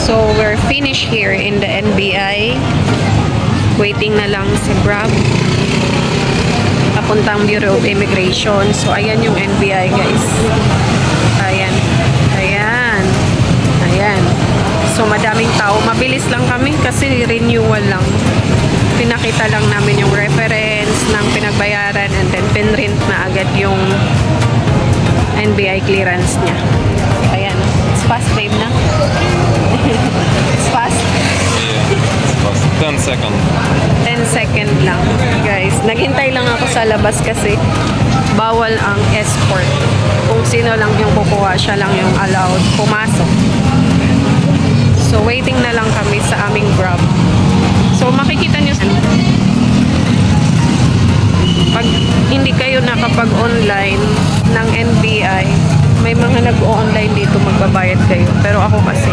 So, we're finished here in the NBI. Waiting na lang sa Grab. Papuntang Bureau of Immigration. So, ayan yung NBI, guys. Ayan. Ayan. Ayan. So, madaming tao. Mabilis lang kami kasi renewal lang. Pinakita lang namin yung reference ng pinagbayaran and then pinrint na agad yung NBI clearance niya. Ayan. It's fast, babe, na? It's fast. It's fast. 10 seconds. 10 second lang, guys. Naghintay lang ako sa labas kasi bawal ang escort. Kung sino lang yung kukuha, siya lang yung allowed pumasok. So, waiting na lang kami sa aming Grab. So, makikita nyo pag hindi kayo nakapag-online ng NBI, may mga nag-online dito, magbabayad kayo. Pero ako kasi,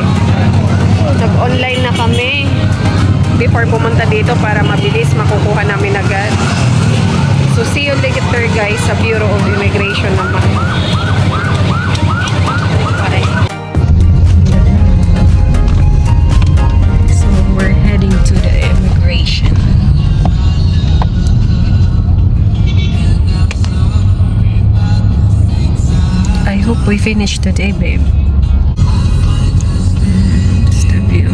nag-online na kami before pumunta dito para mabilis makukuha namin agad. So, see you later, guys, sa Bureau of Immigration naman. Bye. So, we're heading to the immigration. I hope we finish today, babe. Just the view.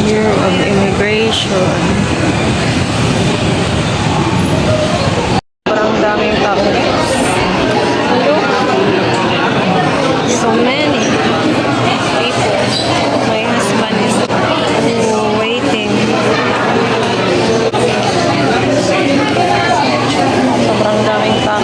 Bureau of Immigration. Parang daming tao. So many people. My husband is waiting. Sobrang daming tao.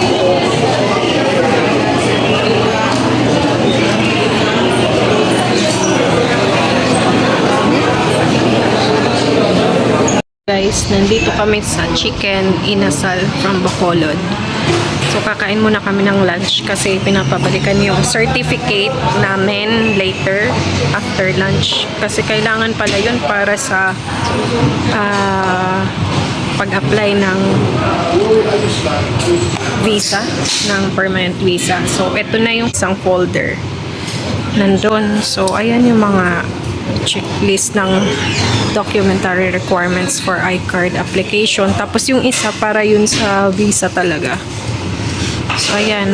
Guys, nandito kami sa Chicken Inasal from Bacolod. So, kakain muna kami ng lunch kasi pinapabalikan yung certificate namin later after lunch. Kasi kailangan pala yun para sa pag-apply ng visa, ng permanent visa. So, ito na yung isang folder nandun. So, ayan yung mga checklist ng documentary requirements for I-card application. Tapos yung isa para yun sa visa talaga. So, ayan.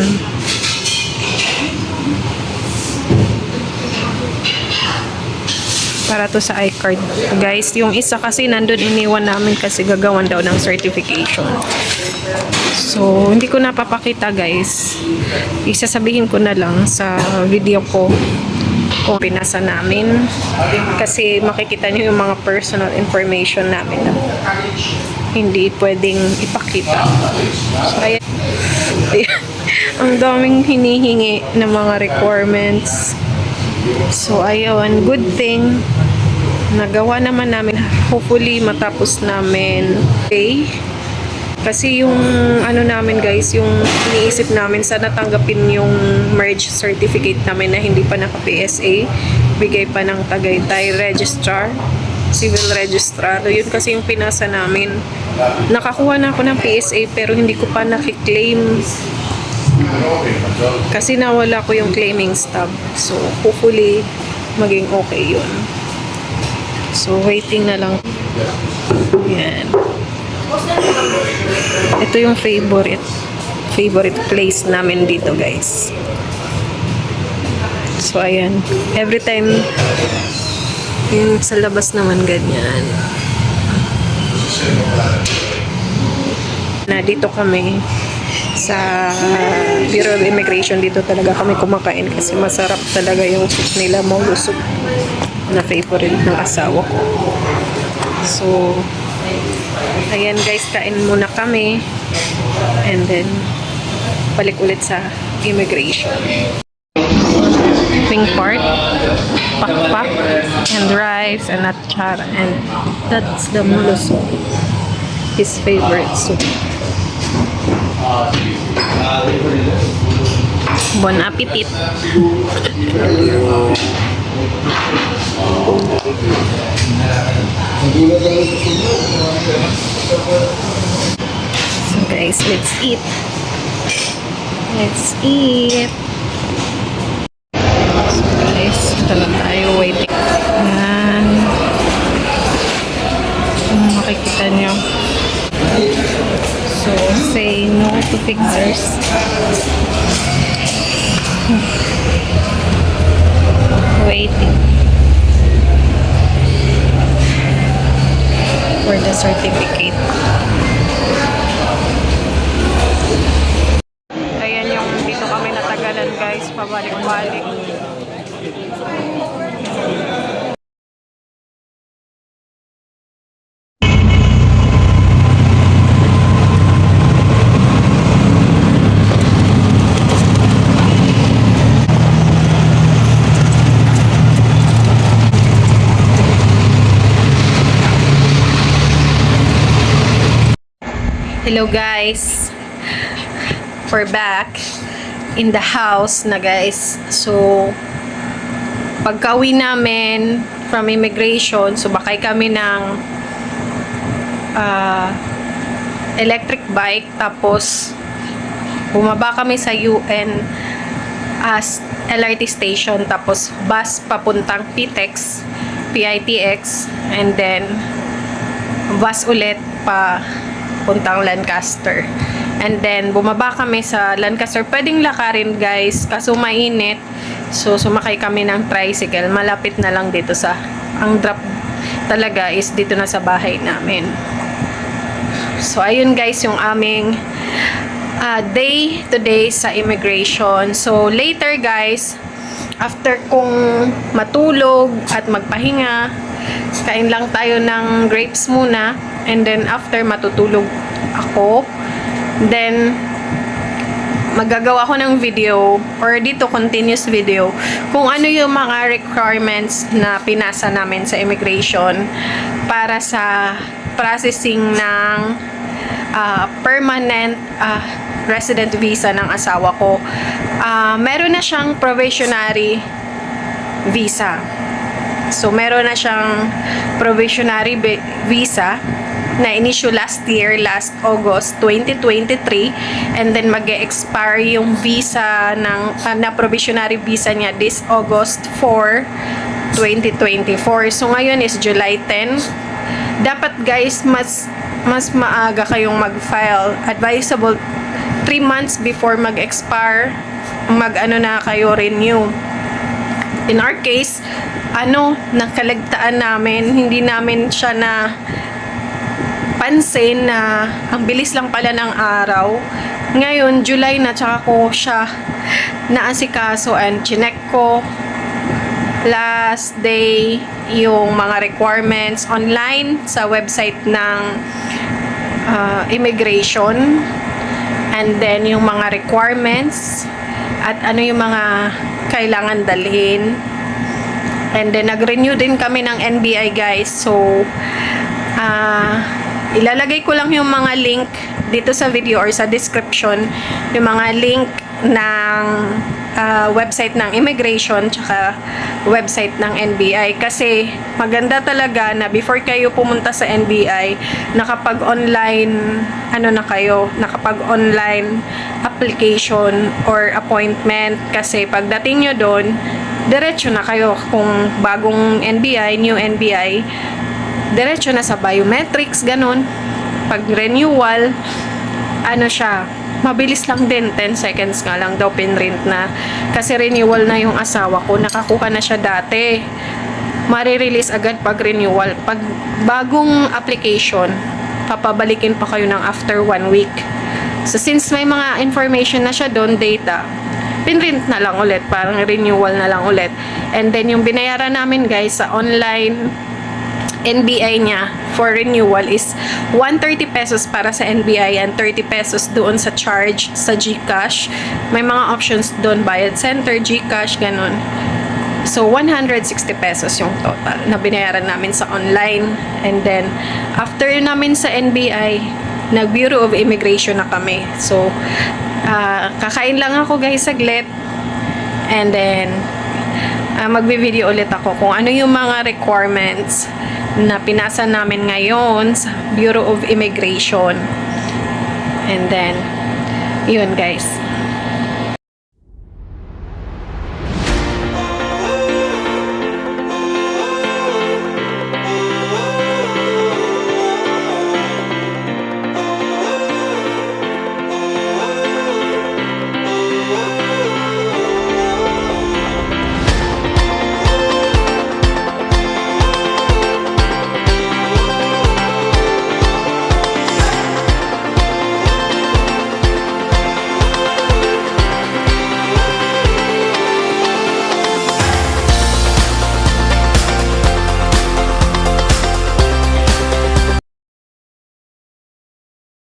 Para to sa I-card. Guys, yung isa kasi nandun iniwan namin kasi gagawan daw ng certification. So, hindi ko napapakita, guys. Isasabihin ko na lang sa video ko kung pinasa namin kasi makikita niyo yung mga personal information namin na hindi pwedeng ipakita. So, ayan. Ang daming hinihingi na mga requirements. So, ayun. Good thing nagawa naman namin. Hopefully, matapos namin okay. Kasi yung ano namin, guys, yung iniisip namin sana tanggapin yung marriage certificate namin na hindi pa naka-PSA. Bigay pa ng Tagaytay Registrar, Civil Registrar. Yun kasi yung pinasa namin. Nakakuha na ako ng PSA pero hindi ko pa nakiklaim. Kasi nawala ko yung claiming stub. So, hopefully, maging okay yun. So, waiting na lang. Yan. Ito yung favorite place namin dito, guys. So, ayan. Every time yung sa labas naman ganyan. Na dito kami sa Bureau of Immigration, dito talaga kami kumakain kasi masarap talaga yung soup nila, molo soup na favorite ng asawa ko. So, ayan, guys, kain muna kami and then balik ulit sa immigration. Ping part, pakpak, and rice, and atchar, and that's the molo soup. His favorite soup. Bon appetit! So guys, let's eat. Let's eat. So guys, ito lang tayo waiting. Yan. Makikita nyo. So, say no to fixers. Waiting for the certificate. Ayan yung dito kami natagalan guys, pabalik-balik. Hello guys, we're back in the house na guys. So pagka-uwi namin from immigration, sumakay kami ng electric bike, tapos bumaba kami sa UN as LRT station, tapos bus papuntang PITX, and then bus ulit pa puntang Lancaster. And then, bumaba kami sa Lancaster. Pwedeng lakarin, guys, kaso mainit. So, sumakay kami ng tricycle. Malapit na lang dito sa... Ang drop talaga is dito na sa bahay namin. So, ayun, guys, yung aming day today sa immigration. So, later, guys, after kong matulog at magpahinga, kain lang tayo ng grapes muna. And then, after matutulog ako, then, magagawa ko ng video, or dito, continuous video, kung ano yung mga requirements na pinasa namin sa immigration para sa processing ng permanent resident visa ng asawa ko. Meron na siyang probationary visa. So, meron na siyang probationary visa na in-issue last year, last August 2023, and then mag-expire yung visa na probationary visa niya this August 4, 2024. So, ngayon is July 10. Dapat guys, mas maaga kayong mag-file. Advisable 3 months before mag-expire, mag-ano na kayo renew. In our case, nakalagtaan namin, hindi namin siya na pansin na ang bilis lang pala ng araw. Ngayon, July na, tsaka ko siya naasikaso and chinek ko last day yung mga requirements online sa website ng immigration, and then yung mga requirements at ano yung mga kailangan dalhin. And then nag-renew din kami ng NBI guys. So ilalagay ko lang yung mga link dito sa video or sa description, yung mga link ng website ng immigration tsaka website ng NBI, kasi maganda talaga na before kayo pumunta sa NBI, nakapag-online nakapag-online application or appointment, kasi pagdating nyo doon, diretso na kayo. Kung bagong NBI, new NBI, diretso na sa biometrics, ganun. Pag renewal, mabilis lang din, 10 seconds nga lang daw pinrint na. Kasi renewal na yung asawa ko, nakakuha na siya dati. Marirelease agad pag renewal. Pag bagong application, papabalikin pa kayo ng after 1 week. So since may mga information na siya doon, data, pinrint na lang ulit, parang renewal na lang ulit. And then yung binayaran namin guys sa online NBI niya for renewal is 130 pesos para sa NBI and 30 pesos doon sa charge sa GCash. May mga options doon, bayad center, GCash, ganun. So 160 pesos yung total na binayaran namin sa online. And then after namin sa NBI, nag Bureau of Immigration na kami. So kakain lang ako guys saglit, and then magbe-video ulit ako kung ano yung mga requirements na pinasa namin ngayon sa Bureau of Immigration. And then, yun guys.